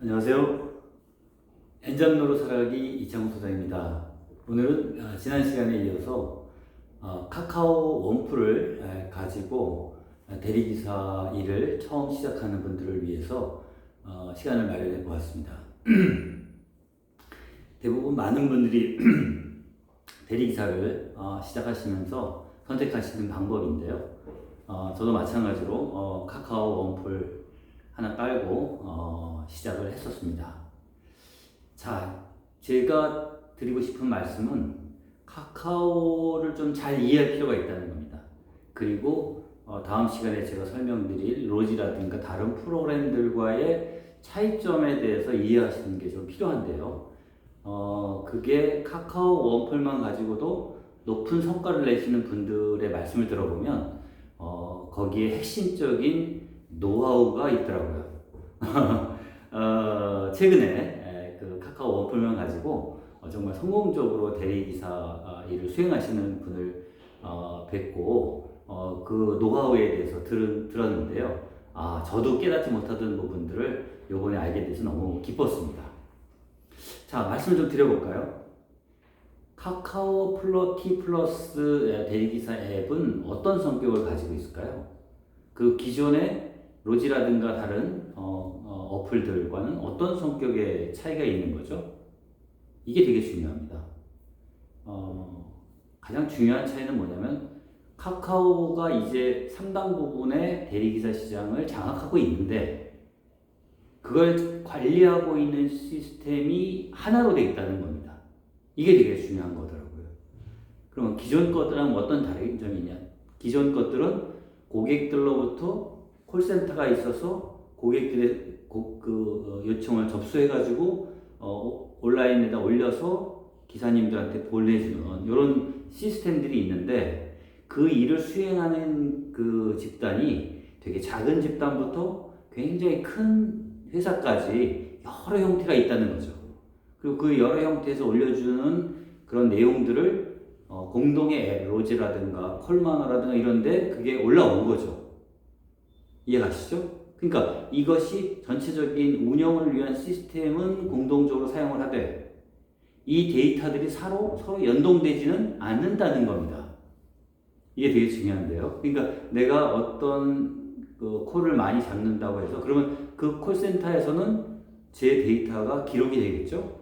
안녕하세요. 엔잡로로 살아가기 이창훈 소장입니다. 오늘은 지난 시간에 이어서 카카오 원풀을 가지고 대리기사 일을 처음 시작하는 분들을 위해서 시간을 마련해 보았습니다. 대부분 많은 분들이 대리기사를 시작하시면서 선택하시는 방법인데요. 저도 마찬가지로 카카오 원풀 하나 깔고 시작을 했었습니다. 자, 제가 드리고 싶은 말씀은 카카오를 좀 잘 이해할 필요가 있다는 겁니다. 그리고 다음 시간에 제가 설명드릴 로지라든가 다른 프로그램들과의 차이점에 대해서 이해하시는 게 좀 필요한데요. 그게 카카오 원풀만 가지고도 높은 성과를 내시는 분들의 말씀을 들어보면 거기에 핵심적인 노하우가 있더라고요. 최근에 그 카카오 원풀만 가지고 정말 성공적으로 대리기사 일을 수행하시는 분을 뵙고 그 노하우에 대해서 들었는데요. 저도 깨닫지 못하던 부분들을 요번에 알게 돼서 너무 기뻤습니다. 자, 말씀을 좀 드려볼까요? 카카오 T 플러스 대리기사 앱은 어떤 성격을 가지고 있을까요? 그 기존의 로지라든가 다른 어플들과는 어떤 성격의 차이가 있는 거죠? 이게 되게 중요합니다. 가장 중요한 차이는 뭐냐면 카카오가 이제 상당 부분의 대리기사 시장을 장악하고 있는데 그걸 관리하고 있는 시스템이 하나로 되어 있다는 겁니다. 이게 되게 중요한 거더라고요. 그러면 기존 것들은 어떤 다른 점이냐? 기존 것들은 고객들로부터 콜센터가 있어서 고객들의 요청을 접수해가지고 온라인에다 올려서 기사님들한테 보내주는 이런 시스템들이 있는데 그 일을 수행하는 그 집단이 되게 작은 집단부터 굉장히 큰 회사까지 여러 형태가 있다는 거죠. 그리고 그 여러 형태에서 올려주는 그런 내용들을 공동의 앱, 로지라든가 콜마너라든가 이런데 그게 올라온 거죠. 이해가시죠? 그러니까 이것이 전체적인 운영을 위한 시스템은 공동적으로 사용을 하되 이 데이터들이 서로 연동되지는 않는다는 겁니다. 이게 되게 중요한데요. 그러니까 내가 어떤 그 콜을 많이 잡는다고 해서 그러면 그 콜센터에서는 제 데이터가 기록이 되겠죠?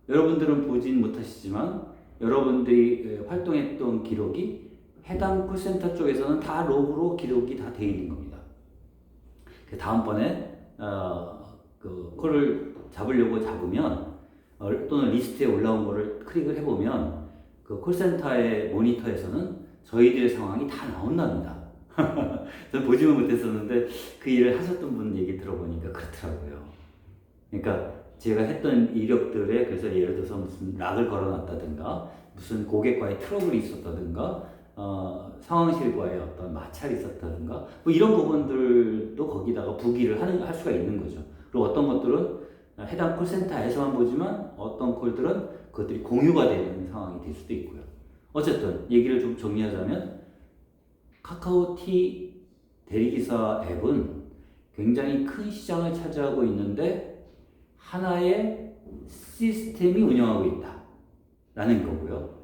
여러분들은 보진 못하시지만 여러분들이 활동했던 기록이 해당 콜센터 쪽에서는 다 로그로 기록이 다 되어 있는 겁니다. 다음번에 그 콜을 잡으면 또는 리스트에 올라온 거를 클릭을 해보면 그 콜센터의 모니터에서는 저희들의 상황이 다 나온답니다. 저는 보지는 못했었는데 그 일을 하셨던 분 얘기 들어보니까 그렇더라고요. 그러니까 제가 했던 이력들에 그래서 예를 들어서 무슨 락을 걸어놨다든가 무슨 고객과의 트러블이 있었다든가 상황실과의 어떤 마찰이 있었다든가 뭐 이런 부분들도 거기다가 부기를 할 수가 있는 거죠. 그리고 어떤 것들은 해당 콜센터에서만 보지만 어떤 콜들은 그것들이 공유가 되는 상황이 될 수도 있고요. 어쨌든 얘기를 좀 정리하자면 카카오 T 대리기사 앱은 굉장히 큰 시장을 차지하고 있는데 하나의 시스템이 운영하고 있다라는 거고요.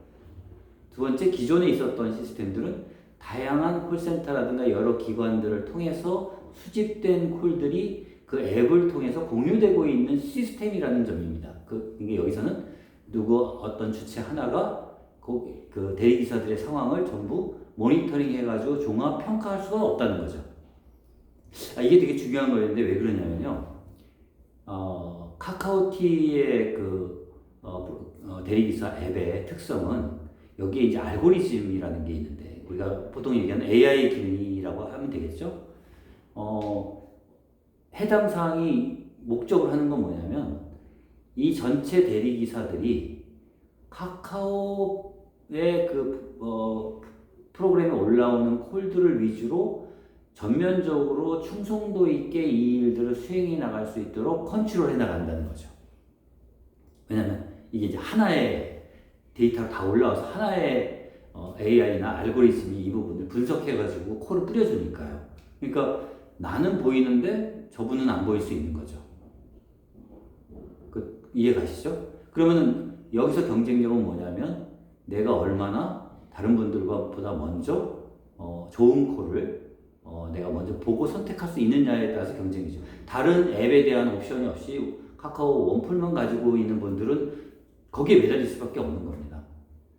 두 번째, 기존에 있었던 시스템들은 다양한 콜센터라든가 여러 기관들을 통해서 수집된 콜들이 그 앱을 통해서 공유되고 있는 시스템이라는 점입니다. 이게 여기서는 어떤 주체 하나가 그 대리기사들의 상황을 전부 모니터링 해가지고 종합 평가할 수가 없다는 거죠. 이게 되게 중요한 거였는데 왜 그러냐면요. 카카오티의 대리기사 앱의 특성은 여기에 이제 알고리즘이라는 게 있는데 우리가 보통 얘기하는 AI 기능이라고 하면 되겠죠. 해당 사항이 목적으로 하는 건 뭐냐면 이 전체 대리기사들이 카카오의 프로그램에 올라오는 콜들을 위주로 전면적으로 충성도 있게 이 일들을 수행해 나갈 수 있도록 컨트롤해 나간다는 거죠. 왜냐면 이게 이제 하나의 데이터가 다 올라와서 하나의 AI나 알고리즘이 이 부분을 분석해가지고 콜을 뿌려주니까요. 그러니까 나는 보이는데 저분은 안 보일 수 있는 거죠. 이해 가시죠? 그러면은 여기서 경쟁력은 뭐냐면 내가 얼마나 다른 분들과 보다 먼저 좋은 콜을 내가 먼저 보고 선택할 수 있느냐에 따라서 경쟁이죠. 다른 앱에 대한 옵션이 없이 카카오 원풀만 가지고 있는 분들은 거기에 매달릴 수밖에 없는 겁니다.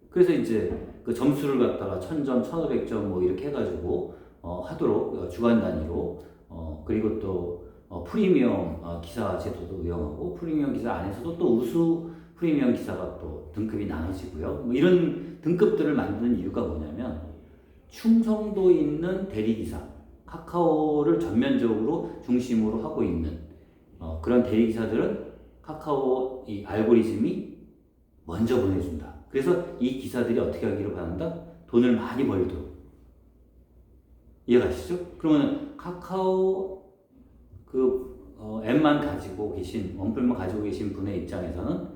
그래서 이제 그 점수를 갖다가 1000점, 1500점 뭐 이렇게 해가지고 하도록 주간 단위로 그리고 또 프리미엄 기사 제도도 운영하고 프리미엄 기사 안에서도 또 우수 프리미엄 기사가 또 등급이 나눠지고요. 뭐 이런 등급들을 만드는 이유가 뭐냐면 충성도 있는 대리기사, 카카오를 전면적으로 중심으로 하고 있는 그런 대리기사들은 카카오 이 알고리즘이 먼저 보내준다. 그래서 이 기사들이 어떻게 하기를 바란다? 돈을 많이 벌도록. 이해가시죠? 그러면 카카오 앱만 가지고 계신, 원풀만 가지고 계신 분의 입장에서는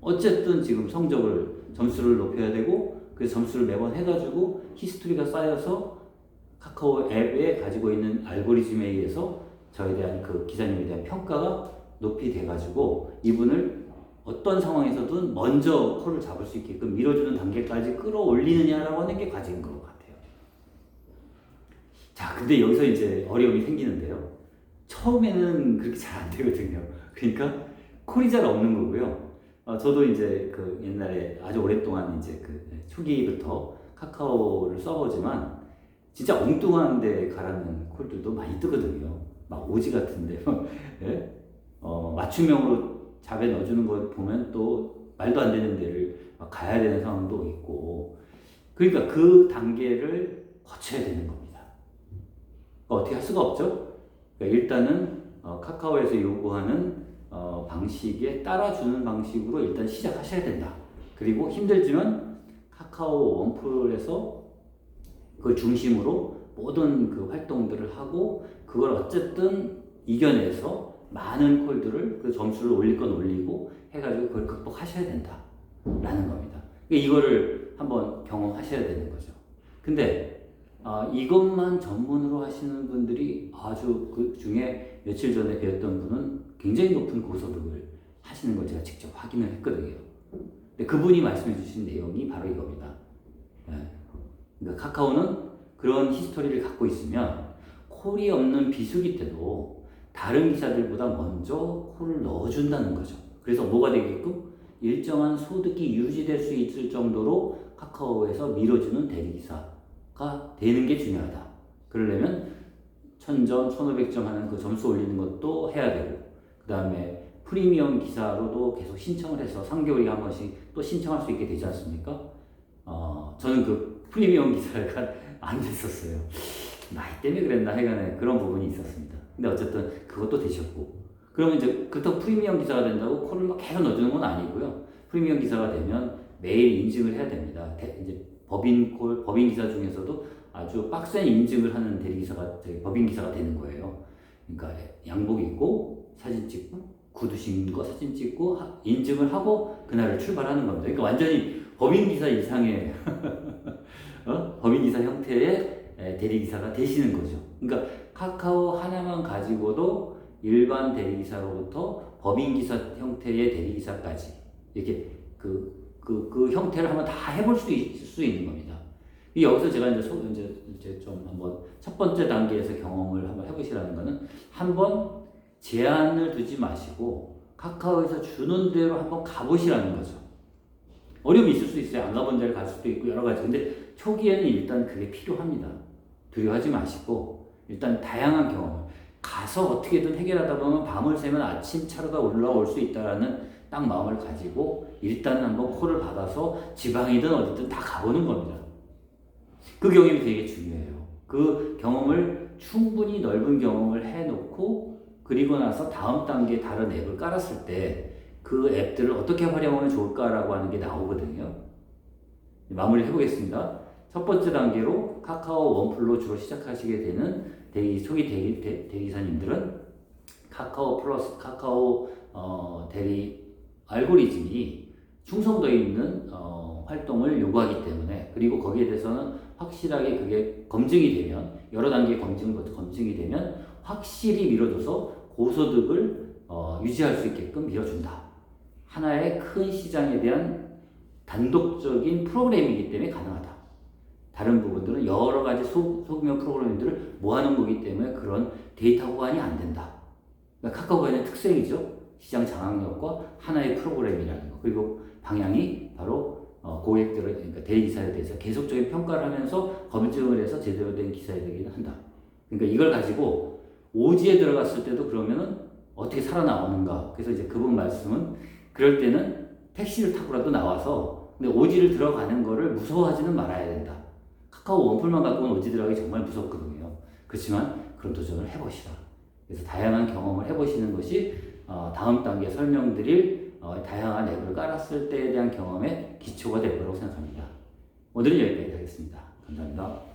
어쨌든 지금 점수를 높여야 되고, 그래서 점수를 매번 해가지고 히스토리가 쌓여서 카카오 앱에 가지고 있는 알고리즘에 의해서 저에 대한 그 기사님에 대한 평가가 높이 돼가지고 이분을 어떤 상황에서든 먼저 콜을 잡을 수 있게끔 밀어주는 단계까지 끌어올리느냐라고 하는 게 과제인 것 같아요. 자, 근데 여기서 이제 어려움이 생기는데요. 처음에는 그렇게 잘 안 되거든요. 그러니까 콜이 잘 없는 거고요. 저도 이제 그 옛날에 아주 오랫동안 이제 그 초기부터 카카오를 써보지만 진짜 엉뚱한 데 가라는 콜들도 많이 뜨거든요. 막 오지 같은데. 예? 맞춤형으로 잡에 넣어주는 거 보면 또 말도 안 되는 데를 막 가야 되는 상황도 있고. 그러니까 그 단계를 거쳐야 되는 겁니다. 어떻게 할 수가 없죠? 그러니까 일단은 카카오에서 요구하는 방식에 따라주는 방식으로 일단 시작하셔야 된다. 그리고 힘들지만 카카오 원풀에서 그걸 중심으로 모든 그 활동들을 하고 그걸 어쨌든 이겨내서 많은 콜들을 그 점수를 올릴 건 올리고 해가지고 그걸 극복하셔야 된다라는 겁니다. 이거를 한번 경험하셔야 되는 거죠. 근데 이것만 전문으로 하시는 분들이 아주 그 중에 며칠 전에 배웠던 분은 굉장히 높은 고소득을 하시는 걸 제가 직접 확인을 했거든요. 근데 그분이 말씀해 주신 내용이 바로 이겁니다. 그러니까 카카오는 그런 히스토리를 갖고 있으면 콜이 없는 비수기 때도 다른 기사들보다 먼저 콜을 넣어준다는 거죠. 그래서 뭐가 되게끔 일정한 소득이 유지될 수 있을 정도로 카카오에서 밀어주는 대리기사가 되는 게 중요하다. 그러려면 1000점, 1500점 하는 그 점수 올리는 것도 해야 되고 그 다음에 프리미엄 기사로도 계속 신청을 해서 3개월에 한 번씩 또 신청할 수 있게 되지 않습니까? 저는 그 프리미엄 기사가 안 됐었어요. 나이 때문에 그랬나 하여간에 그런 부분이 있었습니다. 근데 어쨌든 그것도 되셨고 그러면 이제 그렇다고 프리미엄 기사가 된다고 콜을 막 계속 넣어주는 건 아니고요. 프리미엄 기사가 되면 매일 인증을 해야 됩니다. 이제 법인 기사 중에서도 아주 빡센 인증을 하는 법인 기사가 되는 거예요. 그러니까 양복 입고 사진 찍고 구두 신는 거 사진 찍고 인증을 하고 그날을 출발하는 겁니다. 그러니까 완전히 법인 기사 이상의 법인 기사 형태의 대리기사가 되시는 거죠. 그러니까 카카오 하나만 가지고도 일반 대리기사로부터 법인기사 형태의 대리기사까지 이렇게 그 형태를 한번 다 해볼 수 있는 겁니다. 여기서 제가 이제 좀 한번 첫 번째 단계에서 경험을 한번 해보시라는 거는 한번 제한을 두지 마시고 카카오에서 주는 대로 한번 가보시라는 거죠. 어려움이 있을 수 있어요. 안 가본 데를 갈 수도 있고 여러 가지. 근데 초기에는 일단 그게 필요합니다. 두려워하지 마시고 일단 다양한 경험을 가서 어떻게든 해결하다 보면 밤을 새면 아침 차로가 올라올 수 있다라는 딱 마음을 가지고 일단 한번 콜을 받아서 지방이든 어디든 다 가보는 겁니다. 그 경험이 되게 중요해요. 그 경험을 충분히 넓은 경험을 해놓고 그리고 나서 다음 단계 다른 앱을 깔았을 때 그 앱들을 어떻게 활용하면 좋을까라고 하는 게 나오거든요. 마무리 해보겠습니다. 첫 번째 단계로 카카오 원풀로 주로 시작하시게 되는 초기 대리기사님들은 카카오 플러스, 카카오 대리 알고리즘이 충성도에 있는 활동을 요구하기 때문에 그리고 거기에 대해서는 확실하게 그게 검증이 되면 여러 단계 검증이 되면 확실히 밀어줘서 고소득을 유지할 수 있게끔 밀어준다 하나의 큰 시장에 대한 단독적인 프로그램이기 때문에 가능하다. 다른 부분들은 여러 가지 소규모 프로그램들을 모아놓은 거기 때문에 그런 데이터 호환이 안 된다. 그러니까 카카오의 특색이죠. 시장 장악력과 하나의 프로그램이라는 거. 그리고 방향이 바로 고객들을, 그러니까 대리기사에 대해서 계속적인 평가를 하면서 검증을 해서 제대로 된 기사에 되기는 한다. 그러니까 이걸 가지고 오지에 들어갔을 때도 그러면은 어떻게 살아나오는가. 그래서 이제 그분 말씀은 그럴 때는 택시를 타고라도 나와서 근데 오지를 들어가는 거를 무서워하지는 말아야 된다. 카카오 원풀만 갖고는 오지 들어가기 정말 무섭거든요. 그렇지만 그런 도전을 해보시라. 그래서 다양한 경험을 해보시는 것이 다음 단계 설명드릴 다양한 앱을 깔았을 때에 대한 경험의 기초가 될 거라고 생각합니다. 오늘은 여기까지 하겠습니다. 감사합니다.